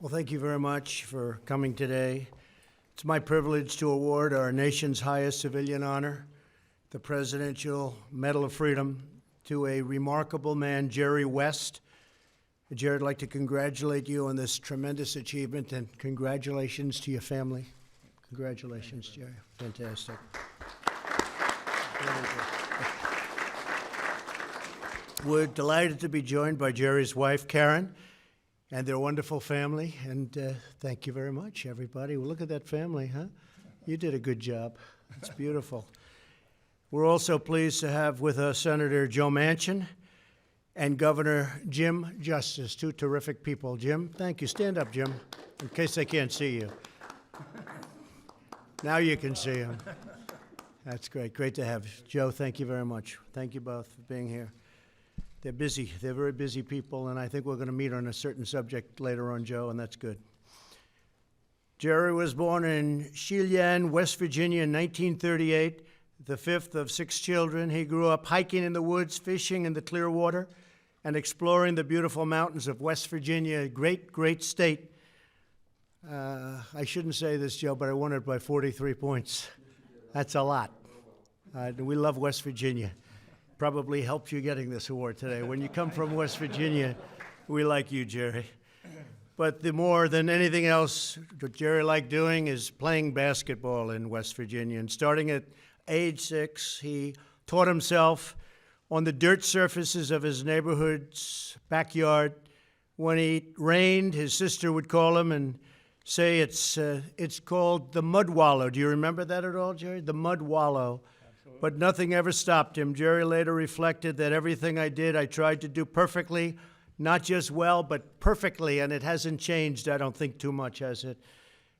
Well, thank you very much for coming today. It's my privilege to award our nation's highest civilian honor, the Presidential Medal of Freedom, to a remarkable man, Jerry West. Jerry, I'd like to congratulate you on this tremendous achievement, and congratulations to your family. Congratulations, Jerry. Fantastic. We're delighted to be joined by Jerry's wife, Karen, and their wonderful family. And thank you very much, everybody. Well, look at that family, huh? You did a good job. It's beautiful. We're also pleased to have with us Senator Joe Manchin and Governor Jim Justice, two terrific people. Jim, thank you. Stand up, Jim, in case they can't see you. Now you can see him. That's great. Great to have you. Joe, thank you very much. Thank you both for being here. They're busy. They're very busy people, and I think we're going to meet on a certain subject later on, Joe, and that's good. Jerry was born in Cheyenne, West Virginia in 1938, the fifth of 6 children. He grew up hiking in the woods, fishing in the clear water, and exploring the beautiful mountains of West Virginia, a great, great state. I shouldn't say this, Joe, but I won it by 43 points. That's a lot. We love West Virginia. Probably helped you getting this award today. When you come from West Virginia, we like you, Jerry. But the more than anything else, what Jerry liked doing is playing basketball in West Virginia. And starting at age 6, he taught himself on the dirt surfaces of his neighborhood's backyard. When it rained, his sister would call him and say it's called the mud wallow. Do you remember that at all, Jerry? The mud wallow. Absolutely. But nothing ever stopped him. Jerry later reflected that everything I did, I tried to do perfectly, not just well, but perfectly, and it hasn't changed, I don't think, too much, has it?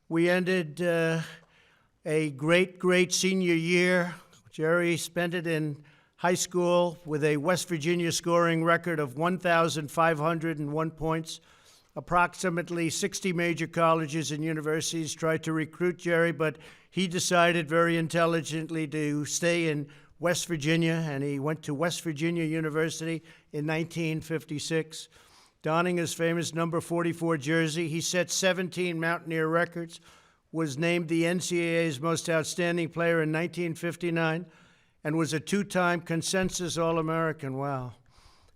We ended a great, great senior year. Jerry spent it in high school with a West Virginia scoring record of 1,501 points. Approximately 60 major colleges and universities tried to recruit Jerry, but he decided very intelligently to stay in West Virginia, and he went to West Virginia University in 1956. Donning his famous number 44 jersey, he set 17 Mountaineer records, was named the NCAA's most outstanding player in 1959, and was a 2-time consensus All-American. Wow.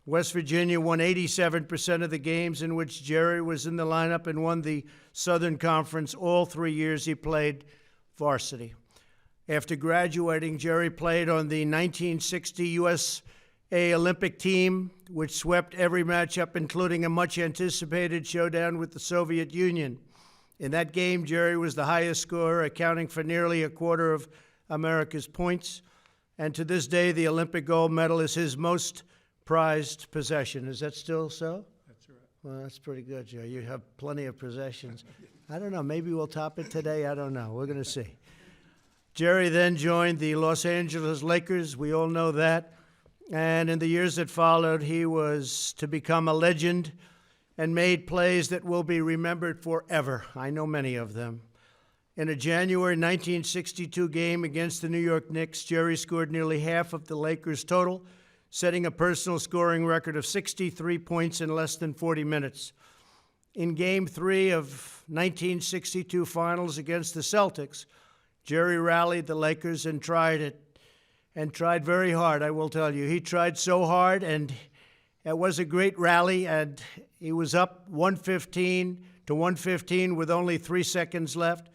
West Virginia won 87% of the games in which Jerry was in the lineup and won the Southern Conference all 3 years he played varsity. After graduating, Jerry played on the 1960 USA Olympic team, which swept every matchup, including a much-anticipated showdown with the Soviet Union. In that game, Jerry was the highest scorer, accounting for nearly a quarter of America's points. And to this day, the Olympic gold medal is his most prized possession. Is that still so? That's right. Well, that's pretty good, Joe. You have plenty of possessions. I don't know. Maybe we'll top it today. I don't know. We're going to see. Jerry then joined the Los Angeles Lakers. We all know that. And in the years that followed, he was to become a legend and made plays that will be remembered forever. I know many of them. In a January 1962 game against the New York Knicks, Jerry scored nearly half of the Lakers' total, setting a personal scoring record of 63 points in less than 40 minutes. In Game 3 of 1962 finals against the Celtics, Jerry rallied the Lakers and tried very hard, I will tell you. He tried so hard, and it was a great rally, and he was up 115 to 115 with only 3 seconds left.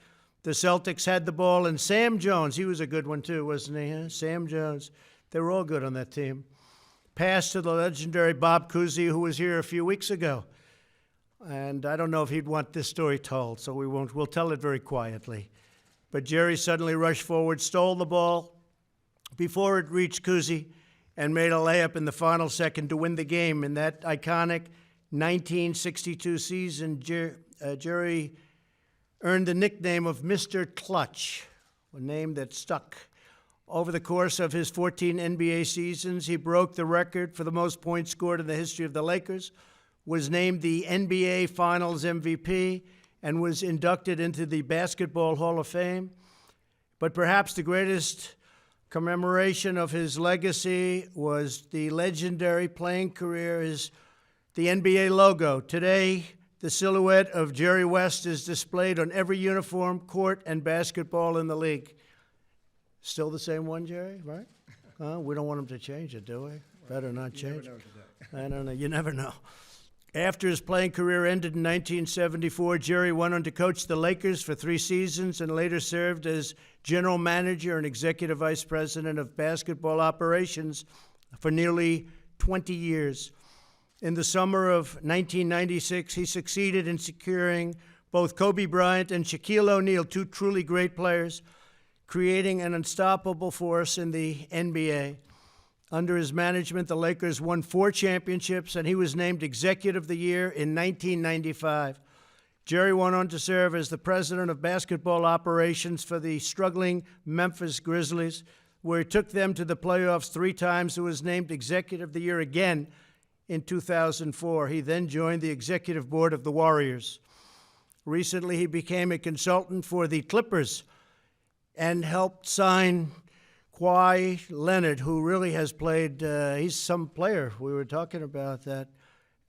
The Celtics had the ball, and Sam Jones, he was a good one too, wasn't he? Huh? Sam Jones. They were all good on that team. Passed to the legendary Bob Cousy, who was here a few weeks ago. And I don't know if he'd want this story told, so we'll tell it very quietly. But Jerry suddenly rushed forward, stole the ball before it reached Cousy, and made a layup in the final second to win the game. In that iconic 1962 season, Jerry earned the nickname of Mr. Clutch, a name that stuck. Over the course of his 14 NBA seasons, he broke the record for the most points scored in the history of the Lakers, was named the NBA Finals MVP, and was inducted into the Basketball Hall of Fame. But perhaps the greatest commemoration of his legacy was the legendary playing career, the NBA logo. Today, the silhouette of Jerry West is displayed on every uniform, court, and basketball in the league. Still the same one, Jerry, right? We don't want him to change it, do we? Better not change it. I don't know. You never know. After his playing career ended in 1974, Jerry went on to coach the Lakers for 3 seasons and later served as general manager and executive vice president of basketball operations for nearly 20 years. In the summer of 1996, he succeeded in securing both Kobe Bryant and Shaquille O'Neal, 2 truly great players, creating an unstoppable force in the NBA. Under his management, the Lakers won 4 championships, and he was named Executive of the Year in 1995. Jerry went on to serve as the president of basketball operations for the struggling Memphis Grizzlies, where he took them to the playoffs 3 times and was named Executive of the Year again in 2004. He then joined the executive board of the Warriors. Recently, he became a consultant for the Clippers and helped sign Kawhi Leonard, who really has played, he's some player. We were talking about that.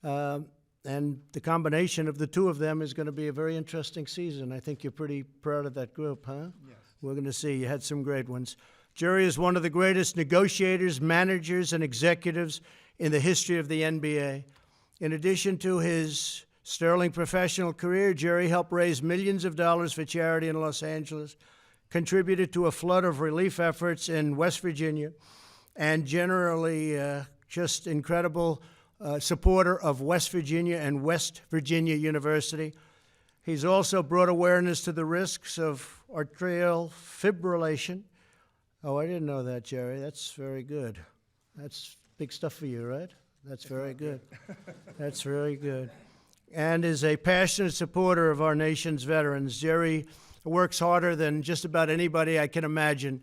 And the combination of the 2 of them is going to be a very interesting season. I think you're pretty proud of that group, huh? Yes. We're going to see. You had some great ones. Jerry is one of the greatest negotiators, managers, and executives in the history of the NBA. In addition to his sterling professional career, Jerry helped raise millions of dollars for charity in Los Angeles, contributed to a flood of relief efforts in West Virginia, and generally just incredible supporter of West Virginia and West Virginia University. He's also brought awareness to the risks of atrial fibrillation. Oh, I didn't know that, Jerry. That's very good. That's big stuff for you, right? That's very good. That's very good. And is a passionate supporter of our nation's veterans. Jerry works harder than just about anybody I can imagine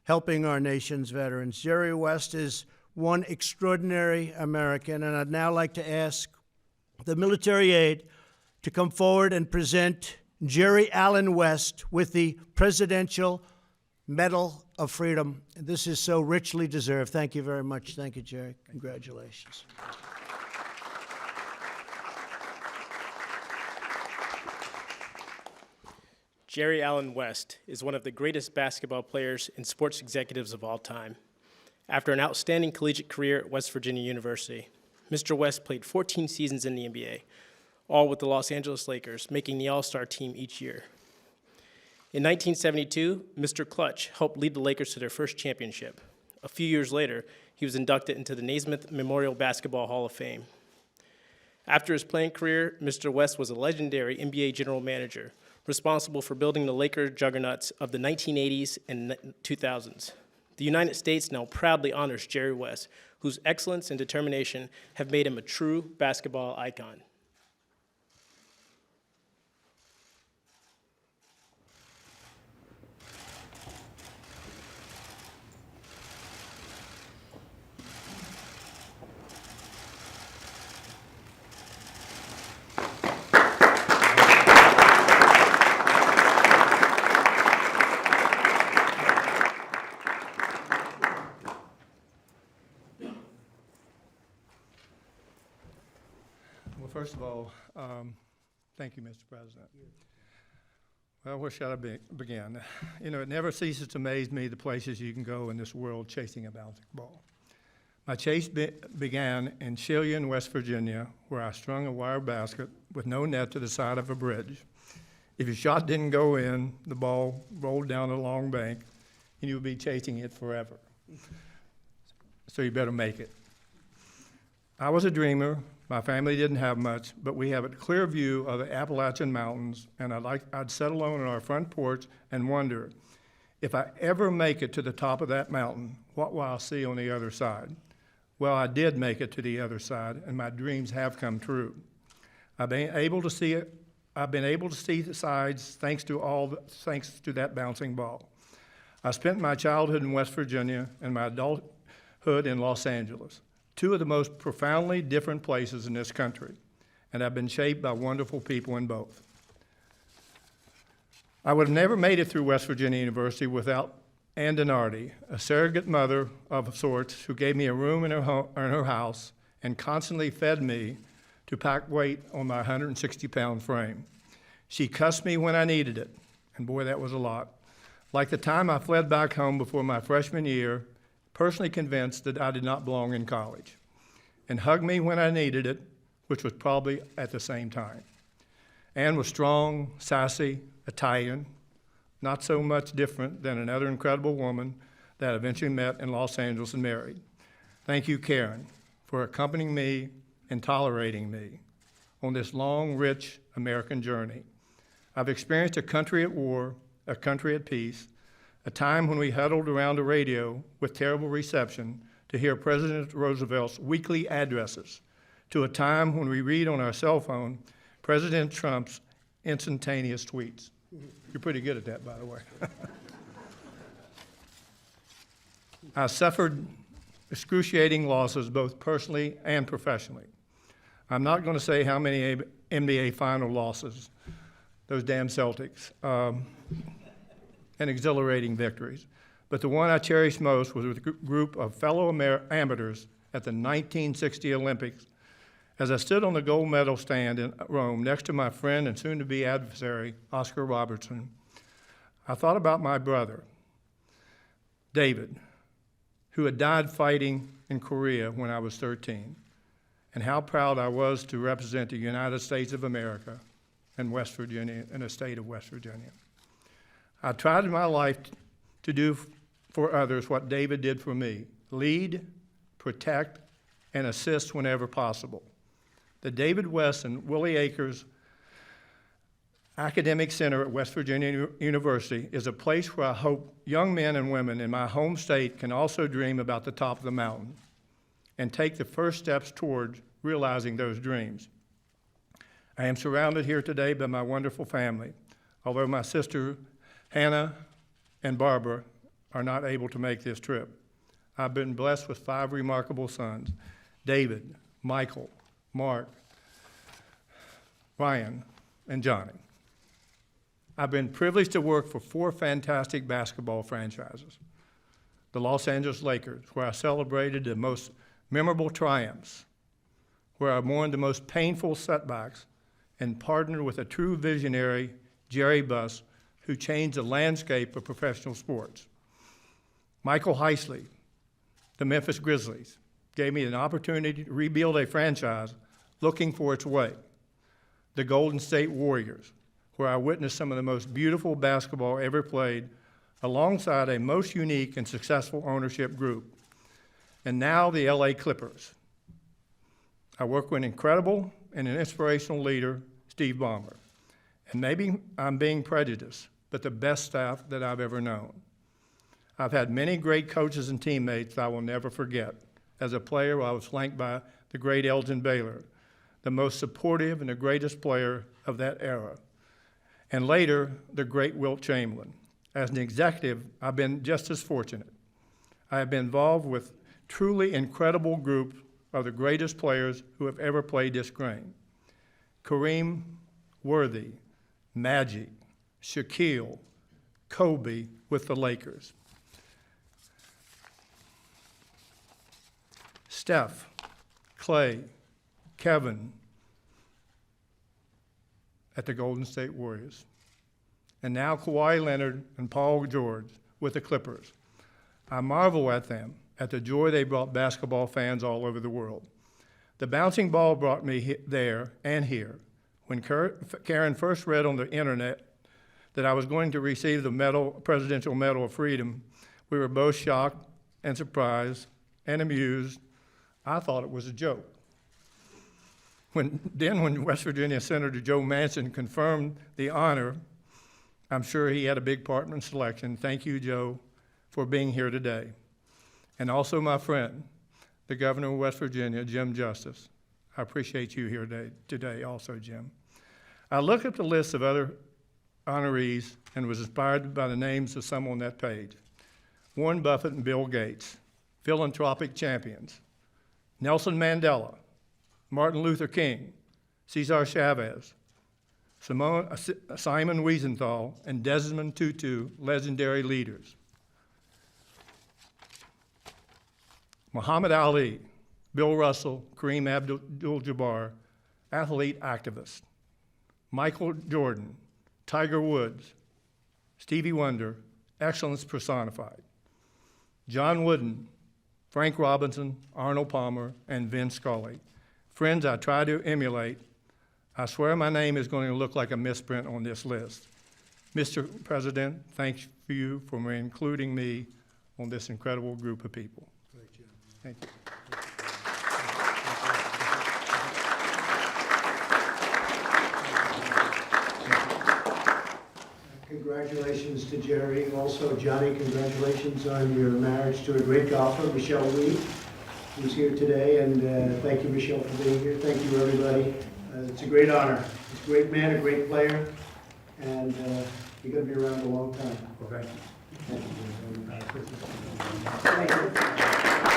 helping our nation's veterans. Jerry West is one extraordinary American, and I'd now like to ask the military aide to come forward and present Jerry Allen West with the Presidential Medal of Freedom. This is so richly deserved. Thank you very much. Thank you, Jerry. Congratulations. Jerry Allen West is one of the greatest basketball players and sports executives of all time. After an outstanding collegiate career at West Virginia University, Mr. West played 14 seasons in the NBA, all with the Los Angeles Lakers, making the All-Star team each year. In 1972, Mr. Clutch helped lead the Lakers to their first championship. A few years later, he was inducted into the Naismith Memorial Basketball Hall of Fame. After his playing career, Mr. West was a legendary NBA general manager, responsible for building the Laker juggernauts of the 1980s and 2000s. The United States now proudly honors Jerry West, whose excellence and determination have made him a true basketball icon. First of all, thank you, Mr. President. Well, where shall I begin? You know, it never ceases to amaze me the places you can go in this world chasing a bouncing ball. My chase began in Chillian, West Virginia, where I strung a wire basket with no net to the side of a bridge. If your shot didn't go in, the ball rolled down a long bank, and you would be chasing it forever. So you better make it. I was a dreamer. My family didn't have much, but we have a clear view of the Appalachian Mountains, and I'd sit alone on our front porch and wonder, if I ever make it to the top of that mountain, what will I see on the other side? Well, I did make it to the other side, and my dreams have come true. I've been able to see the sides thanks to that bouncing ball. I spent my childhood in West Virginia and my adulthood in Los Angeles, two of the most profoundly different places in this country, and I've been shaped by wonderful people in both. I would have never made it through West Virginia University without Ann Denardi, a surrogate mother of sorts who gave me a room in her house and constantly fed me to pack weight on my 160-pound frame. She cussed me when I needed it, and boy, that was a lot. Like the time I fled back home before my freshman year, personally convinced that I did not belong in college, and hugged me when I needed it, which was probably at the same time. Ann was strong, sassy, Italian, not so much different than another incredible woman that I eventually met in Los Angeles and married. Thank you, Karen, for accompanying me and tolerating me on this long, rich American journey. I've experienced a country at war, a country at peace, a time when we huddled around the radio with terrible reception to hear President Roosevelt's weekly addresses, to a time when we read on our cell phone President Trump's instantaneous tweets. You're pretty good at that, by the way. I suffered excruciating losses both personally and professionally. I'm not going to say how many NBA final losses, those damn Celtics, and exhilarating victories. But the one I cherish most was with a group of fellow amateurs at the 1960 Olympics as I stood on the gold medal stand in Rome next to my friend and soon-to-be adversary, Oscar Robertson. I thought about my brother, David, who had died fighting in Korea when I was 13, and how proud I was to represent the United States of America and West Virginia, in the state of West Virginia. I tried in my life to do for others what David did for me: lead, protect, and assist whenever possible. The David West and Willie Akers Academic Center at West Virginia University is a place where I hope young men and women in my home state can also dream about the top of the mountain and take the first steps toward realizing those dreams. I am surrounded here today by my wonderful family, although my sister Hannah and Barbara are not able to make this trip. I've been blessed with 5 remarkable sons: David, Michael, Mark, Ryan, and Johnny. I've been privileged to work for 4 fantastic basketball franchises: the Los Angeles Lakers, where I celebrated the most memorable triumphs, where I mourned the most painful setbacks, and partnered with a true visionary, Jerry Buss, who changed the landscape of professional sports. Michael Heisley, the Memphis Grizzlies, gave me an opportunity to rebuild a franchise looking for its way. The Golden State Warriors, where I witnessed some of the most beautiful basketball ever played, alongside a most unique and successful ownership group. And now the LA Clippers. I work with an incredible and an inspirational leader, Steve Ballmer. And maybe I'm being prejudiced, but the best staff that I've ever known. I've had many great coaches and teammates that I will never forget. As a player, I was flanked by the great Elgin Baylor, the most supportive and the greatest player of that era. And later, the great Wilt Chamberlain. As an executive, I've been just as fortunate. I have been involved with truly incredible groups of the greatest players who have ever played this game: Kareem, Worthy, Magic, Shaquille, Kobe with the Lakers, Steph, Clay, Kevin at the Golden State Warriors, and now Kawhi Leonard and Paul George with the Clippers. I marvel at them, at the joy they brought basketball fans all over the world. The bouncing ball brought me there and here. When Karen first read on the internet that I was going to receive the Presidential Medal of Freedom, we were both shocked and surprised and amused. I thought it was a joke. When West Virginia Senator Joe Manchin confirmed the honor, I'm sure he had a big part in the selection. Thank you, Joe, for being here today. And also my friend, the Governor of West Virginia, Jim Justice. I appreciate you here today also, Jim. I looked at the list of other honorees and was inspired by the names of some on that page: Warren Buffett and Bill Gates, philanthropic champions; Nelson Mandela, Martin Luther King, Cesar Chavez, Simon Wiesenthal, and Desmond Tutu, legendary leaders; Muhammad Ali, Bill Russell, Kareem Abdul-Jabbar, athlete activist. Michael Jordan, Tiger Woods, Stevie Wonder, excellence personified. John Wooden, Frank Robinson, Arnold Palmer, and Vin Scully. Friends I try to emulate. I swear my name is going to look like a misprint on this list. Mr. President, thank you for including me on this incredible group of people. Thank you. Congratulations to Jerry. Also, Johnny, congratulations on your marriage to a great golfer, Michelle Lee, who's here today. And thank you, Michelle, for being here. Thank you, everybody. It's a great honor. He's a great man, a great player, and you're going to be around a long time. Well, thank you. Thank you.